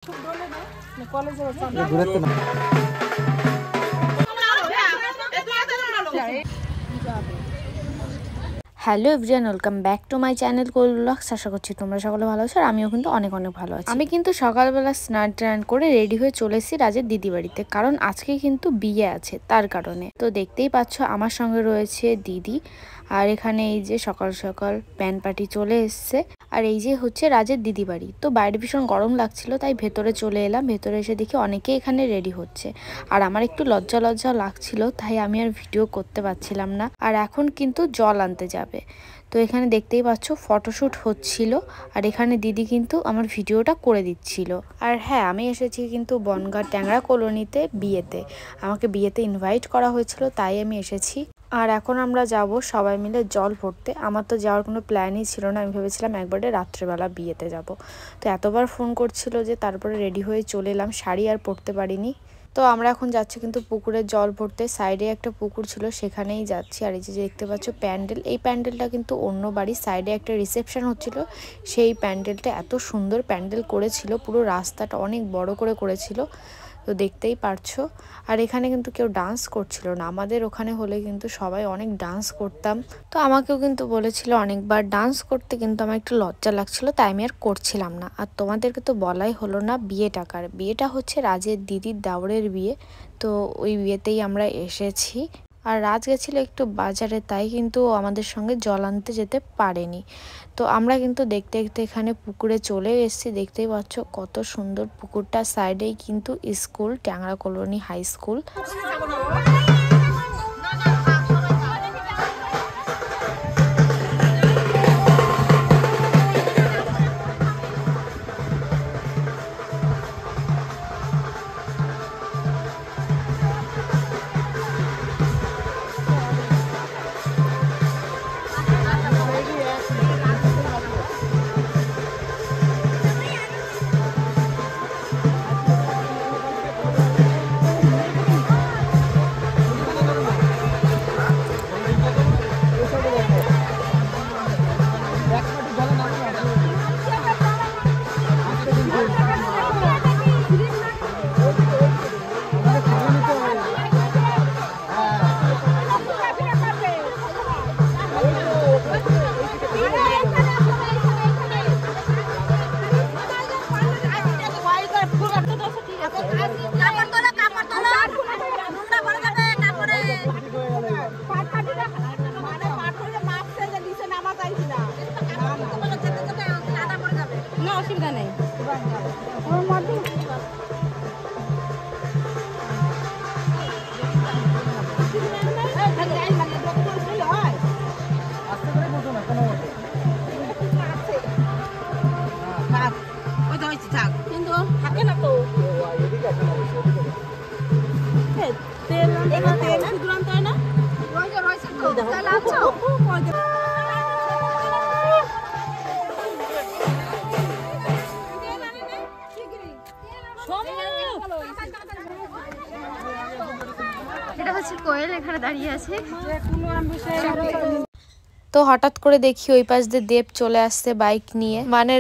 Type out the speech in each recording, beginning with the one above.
Hello everyone, welcome back to my channel Kol blogs. আশা করছি তোমরা সকলে ভালো আছো আর আমিও কিন্তু অনেক ভালো আছি। আমি কিন্তু সকালবেলা স্নান করে রেডি হয়ে চলে এসেছি রাজের দিদি বাড়িতে, কারণ আজকে কিন্তু বিয়ে আছে তার কারণে। তো দেখতেই পাচ্ছ আমার সঙ্গে রয়েছে দিদি, আর এখানে এই যে সকাল সকাল প্যান পার্টি চলে এসছে। আর এই যে হচ্ছে রাজের দিদি বাড়ি। তো বাইরে ভীষণ গরম লাগছিল, তাই ভেতরে চলে এলাম। ভেতরে এসে দেখি অনেকেই এখানে রেডি হচ্ছে, আর আমার একটু লজ্জা লাগছিল, তাই আমি আর ভিডিও করতে পারছিলাম না। আর এখন কিন্তু জল আনতে যাবে। তো এখানে দেখতেই পাচ্ছ ফটোশ্যুট হচ্ছিল, আর এখানে দিদি কিন্তু আমার ভিডিওটা করে দিচ্ছিল। আর হ্যাঁ, আমি এসেছি কিন্তু বনগাঁ ট্যাংরা কলোনিতে বিয়েতে। আমাকে বিয়েতে ইনভাইট করা হয়েছিল, তাই আমি এসেছি। আর এখন আমরা যাব সবাই মিলে জল ভরতে। আমার তো যাওয়ার কোনো প্ল্যানই ছিল না, আমি ভেবেছিলাম একবারে রাত্রেবেলা বিয়েতে যাব। তো এতবার ফোন করছিল যে তারপরে রেডি হয়ে চলে এলাম, শাড়ি আর পরতে পারিনি। তো আমরা এখন যাচ্ছি কিন্তু পুকুরে জল ভরতে। সাইডে একটা পুকুর ছিল, সেখানেই যাচ্ছি। আর এই যে দেখতে পাচ্ছ প্যান্ডেল, এই প্যান্ডেলটা কিন্তু অন্য বাড়ি। সাইডে একটা রিসেপশন হচ্ছিল, সেই প্যান্ডেলটা এত সুন্দর প্যান্ডেল করেছিল, পুরো রাস্তাটা অনেক বড় করে করেছিল, তো দেখতেই পারছো। আর এখানে কিন্তু কেউ ডান্স করছিল না, আমাদের ওখানে হলে কিন্তু সবাই অনেক ডান্স করতাম। তো আমাকেও কিন্তু বলেছিল অনেকবার ডান্স করতে, কিন্তু আমার একটু লজ্জা লাগছিল, তাই আমি আর করছিলাম না। আর তোমাদেরকে তো বলাই হলো না বিয়েটা হচ্ছে রাজের দিদির দেওরের বিয়ে। তো ওই বিয়েতেই আমরা এসেছি। আর রাজ গেছিল একটু বাজারে, তাই কিন্তু আমাদের সঙ্গে জল আনতে যেতে পারেনি। তো আমরা কিন্তু দেখতে দেখতে এখানে পুকুরে চলে এসেছি। দেখতেই পাচ্ছ কত সুন্দর পুকুরটা। সাইডেই কিন্তু স্কুল, ট্যাংরা কলোনি হাই স্কুল। অসুবিধা নেই। কিন্তু থাকে না তো তেল শুধু আনতে হয় না, রয়েছে তো তাহলে আচ্ছা। এটা হচ্ছে কোয়েল, এখানে দাঁড়িয়ে আছে। তো হঠাৎ করে দেখি ওই পাশ দিয়ে দেব চলে আসছে বাইক নিয়ে, মানে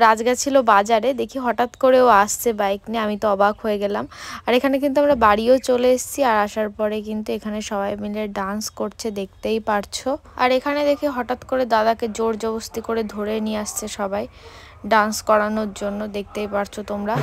রাজ গেছিল বাজারে, দেখি হঠাৎ করে ও আসছে বাইক নিয়ে। আমি তো অবাক হয়ে গেলাম। আর এখানে কিন্তু আমরা বাড়িও চলে এসেছি। আর আসার পরে কিন্তু এখানে সবাই মিলে ডান্স করছে, দেখতেই পারছো। আর এখানে দেখি হঠাৎ করে দাদাকে জোর জবরদস্তি করে ধরে নিয়ে আসছে সবাই ডান্স করানোর জন্য, দেখতেই পারছো তোমরা।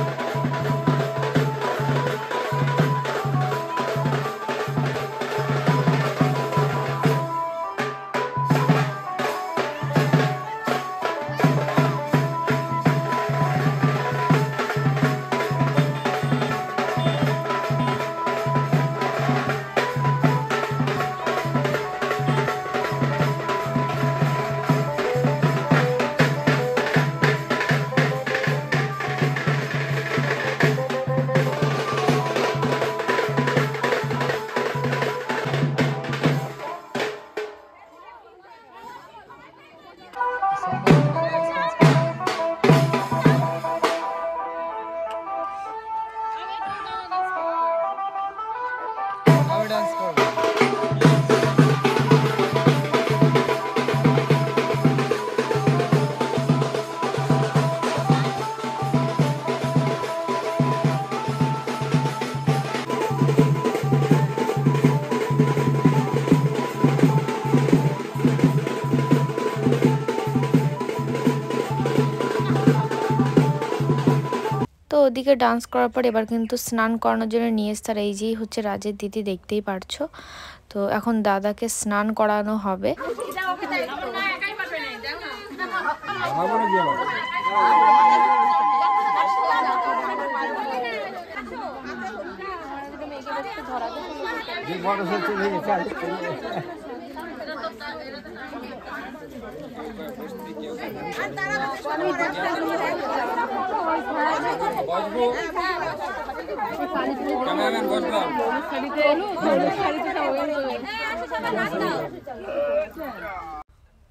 তো ওদিকে ডান্স করার পর এবার কিন্তু স্নান করানোর জন্য নিয়ে এসছে। আর এই যেই হচ্ছে রাজের দিদি, দেখতেই পারছো। তো এখন দাদাকে স্নান করানো হবে।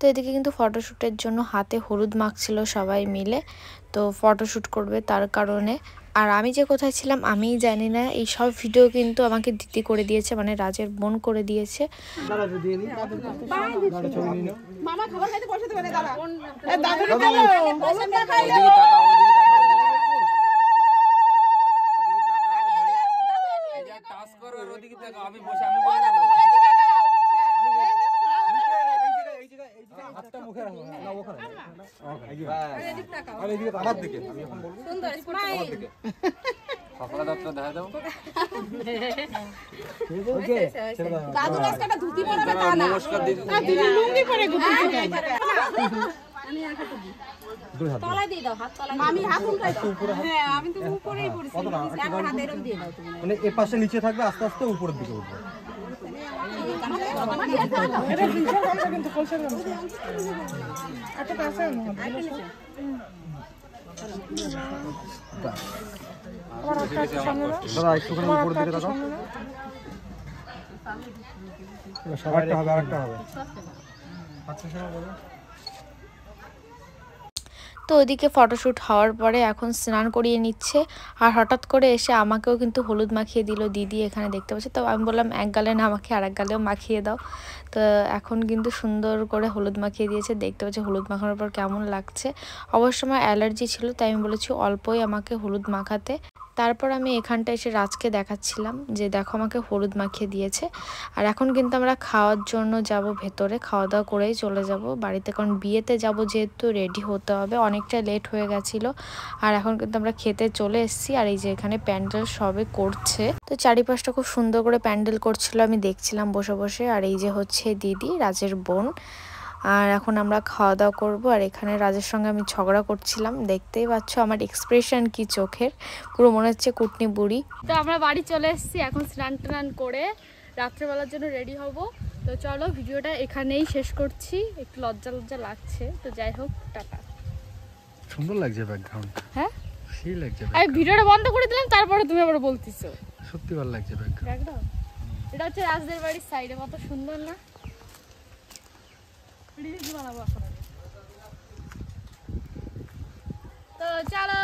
তো এদিকে কিন্তু ফটোশ্যুটের জন্য হাতে হলুদ মাখছিল সবাই মিলে, তো ফটোশ্যুট করবে তার কারণে। আর আমি যে কোথায় ছিলাম আমিই জানি না, এই সব ভিডিও কিন্তু আমাকে দিদি করে দিয়েছে, মানে রাজের বোন করে দিয়েছে। মানে এ পাশে নিচে থাকবে, আস্তে আস্তে উপরের দিকে উঠবে। দাদা একটুখানি উপরের দিকে তাকাও। আরেকটা হবে, আরেকটা হবে। আচ্ছা সময় বলো। তো ওদিকে ফটোশ্যুট হওয়ার পরে এখন স্নান করিয়ে নিচ্ছে। আর হঠাৎ করে এসে আমাকেও কিন্তু হলুদ মাখিয়ে দিল দিদি, এখানে দেখতে পাচ্ছি। তো আমি বললাম এক গালে না মাখিয়ে আর এক গালেও মাখিয়ে দাও। তো এখন কিন্তু সুন্দর করে হলুদ মাখিয়ে দিয়েছে, দেখতে পাচ্ছি হলুদ মাখানোর পর কেমন লাগছে। অবশ্য আমার অ্যালার্জি ছিল, তাই আমি বলেছি অল্পই আমাকে হলুদ মাখাতে। তারপর আমি এখানটা এসে রাজকে দেখাচ্ছিলাম যে দেখো আমাকে হলুদ মাখিয়ে দিয়েছে। আর এখন কিন্তু আমরা খাওয়ার জন্য যাব ভেতরে, খাওয়া দাওয়া করেই চলে যাব বাড়িতে, কারণ বিয়েতে যাব যেহেতু রেডি হতে হবে, অনেকটা লেট হয়ে গেছিলো। আর এখন কিন্তু আমরা খেতে চলে এসেছি। আর এই যে এখানে প্যান্ডেল সবে করছে, তো চারিপাশটা খুব সুন্দর করে প্যান্ডেল করছিল, আমি দেখছিলাম বসে বসে। আর এই যে হচ্ছে দিদি, রাজের বোন। আর এখন আমরা খাওয়া দাওয়া করবো। আর এখানে রাজের সঙ্গে আমি ঝগড়া করছিলাম, দেখতেই পাচ্ছ আমার এক্সপ্রেশন কি চোখের, পুরো মনে হচ্ছে কুটনি বুড়ি। তো আমরা বাড়ি চলে এসেছি, এখন স্নান টান করে রাত্রেবেলার জন্য রেডি হব। তো চলো ভিডিওটা এখানেই শেষ করছি, একটু লজ্জা লজ্জা লাগছে, তো যাই হোক টাটা। সুন্দর লাগছে ব্যাকগ্রাউন্ড। হ্যাঁ সেই লাগছে। আমি ভিডিওটা বন্ধ করে দিলাম, তারপরে তুমি আবার বলতিছো। সত্যি ভালো লাগছে ব্যাকগ্রাউন্ড। এটা হচ্ছে রাজদের বাড়ির সাইডে, কত সুন্দর না? তো চলো।